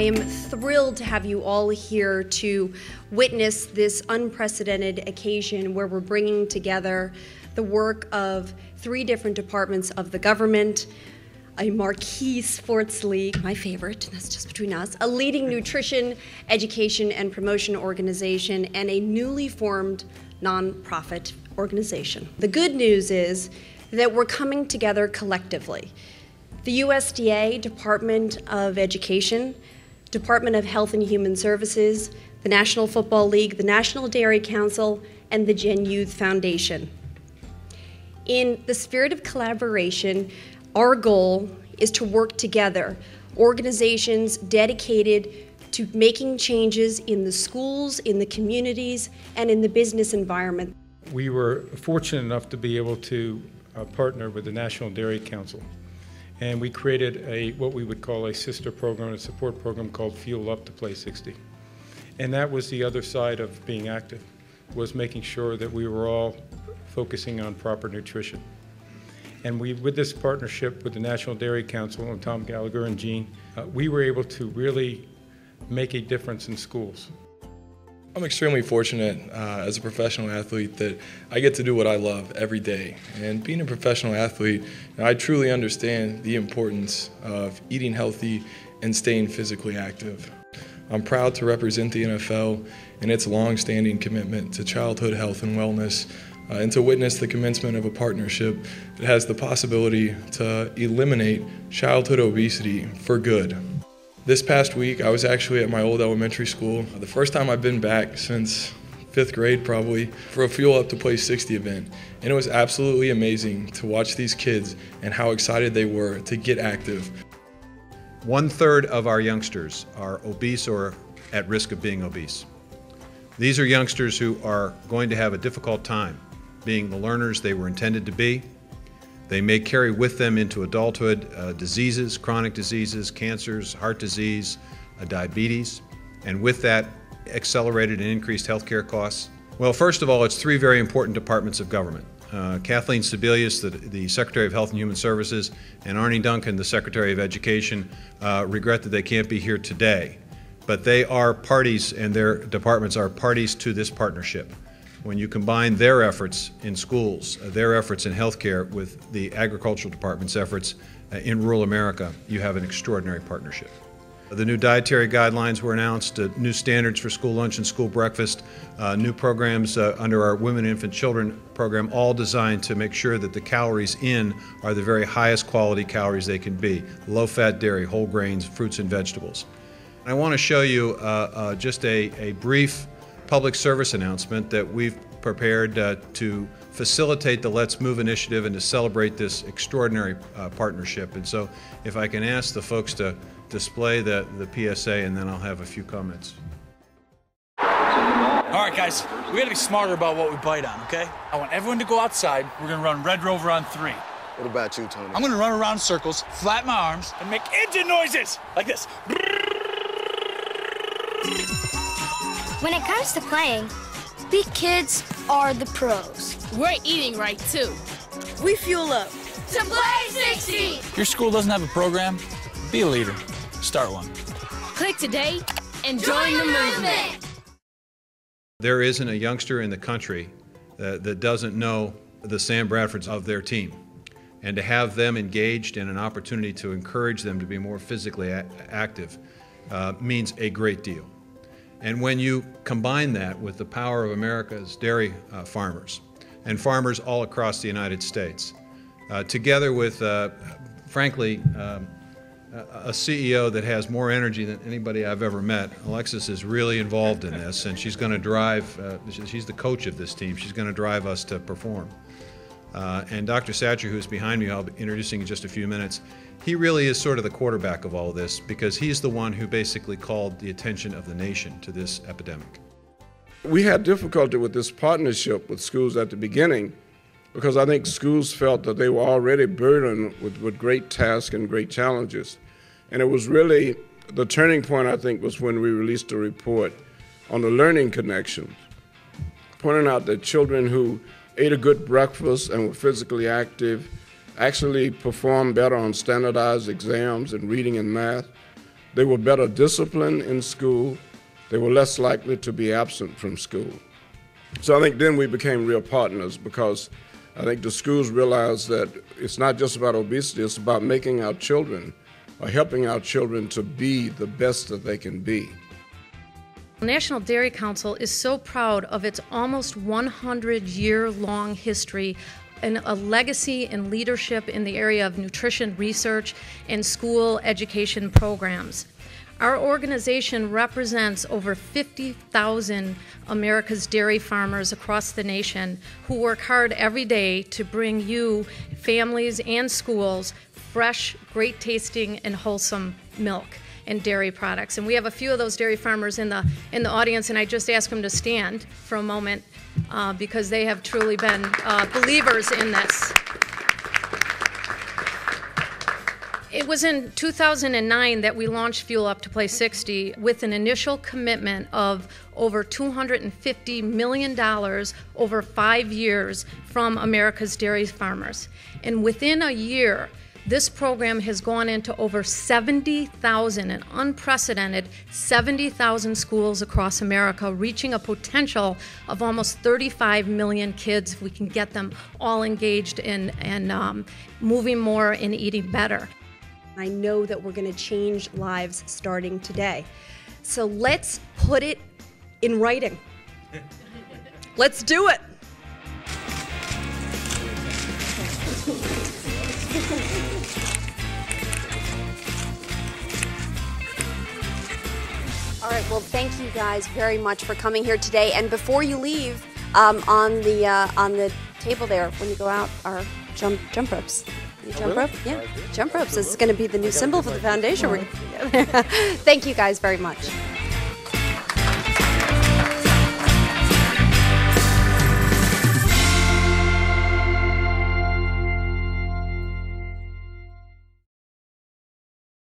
am thrilled to have you all here to witness this unprecedented occasion where we're bringing together the work of 3 different departments of the government, a marquee sports league, my favorite, that's just between us, a leading nutrition, education, and promotion organization, and a newly formed nonprofit organization. The good news is that we're coming together collectively. The USDA, Department of Education, Department of Health and Human Services, the National Football League, the National Dairy Council, and the GENYOUth Foundation. In the spirit of collaboration, our goal is to work together, organizations dedicated to making changes in the schools, in the communities, and in the business environment. We were fortunate enough to be able to partner with the National Dairy Council. And we created what we would call a sister program, a support program called Fuel Up to Play 60. And that was the other side of being active, was making sure that we were all focusing on proper nutrition. And with this partnership with the National Dairy Council and Tom Gallagher and Jean, we were able to really make a difference in schools. I'm extremely fortunate as a professional athlete that I get to do what I love every day. And being a professional athlete, I truly understand the importance of eating healthy and staying physically active. I'm proud to represent the NFL in its long-standing commitment to childhood health and wellness, and to witness the commencement of a partnership that has the possibility to eliminate childhood obesity for good. This past week, I was actually at my old elementary school, the first time I've been back since 5th grade probably, for a Fuel Up to Play 60 event. And it was absolutely amazing to watch these kids and how excited they were to get active. 1/3 of our youngsters are obese or at risk of being obese. These are youngsters who are going to have a difficult time being the learners they were intended to be. They may carry with them into adulthood diseases, chronic diseases, cancers, heart disease, diabetes, and with that, accelerated and increased healthcare costs. Well, first of all, it's 3 very important departments of government. Kathleen Sebelius, the Secretary of Health and Human Services, and Arne Duncan, the Secretary of Education, regret that they can't be here today. But they are parties, and their departments are parties to this partnership. When you combine their efforts in schools, their efforts in healthcare with the agricultural department's efforts in rural America, you have an extraordinary partnership. The new dietary guidelines were announced, new standards for school lunch and school breakfast, new programs under our Women, Infant, Children program, all designed to make sure that the calories in are the very highest quality calories they can be. Low-fat dairy, whole grains, fruits and vegetables. I want to show you just a brief public service announcement that we've prepared to facilitate the Let's Move initiative and to celebrate this extraordinary partnership. And so if I can ask the folks to display the PSA, and then I'll have a few comments. All right, guys, we got to be smarter about what we bite on, okay? I want everyone to go outside. We're going to run Red Rover on 3. What about you, Tony? I'm going to run around in circles, flatten my arms, and make engine noises like this. When it comes to playing, we kids are the pros. We're eating right, too. We fuel up to play 60. If your school doesn't have a program, be a leader. Start one. Click today and join the movement. There isn't a youngster in the country that doesn't know the Sam Bradfords of their team. And to have them engaged in an opportunity to encourage them to be more physically active means a great deal. And when you combine that with the power of America's dairy farmers and farmers all across the United States, together with, frankly, a CEO that has more energy than anybody I've ever met, Alexis is really involved in this, and she's going to drive, she's the coach of this team, she's going to drive us to perform. And Dr. Satcher, who's behind me, I'll be introducing in just a few minutes, he really is sort of the quarterback of all of this because he's the one who basically called the attention of the nation to this epidemic. We had difficulty with this partnership with schools at the beginning because I think schools felt that they were already burdened with great tasks and great challenges. And it was really, the turning point, I think, was when we released a report on the learning connections, pointing out that children who ate a good breakfast and were physically active actually performed better on standardized exams in reading and math. they were better disciplined in school, they were less likely to be absent from school. So I think then we became real partners, because I think the schools realized that it's not just about obesity, it's about making our children, or helping our children to be the best that they can be. The National Dairy Council is so proud of its almost 100-year-long history and a legacy and leadership in the area of nutrition research and school education programs. Our organization represents over 50,000 America's dairy farmers across the nation who work hard every day to bring you, families and schools, fresh, great tasting and wholesome milk and dairy products. And we have a few of those dairy farmers in the audience, and I just ask them to stand for a moment because they have truly been believers in this. It was in 2009 that we launched Fuel Up to Play 60 with an initial commitment of over $250 million over 5 years from America's dairy farmers. And within a year, this program has gone into over 70,000, an unprecedented 70,000 schools across America, reaching a potential of almost 35 million kids if we can get them all engaged and moving more and eating better. I know that we're going to change lives starting today. So let's put it in writing. Let's do it. All right, well, thank you guys very much for coming here today. And before you leave, on the table there, when you go out, are jump ropes. You jump rope? Yeah, jump ropes. This is going to be the new symbol for the foundation. Thank you guys very much.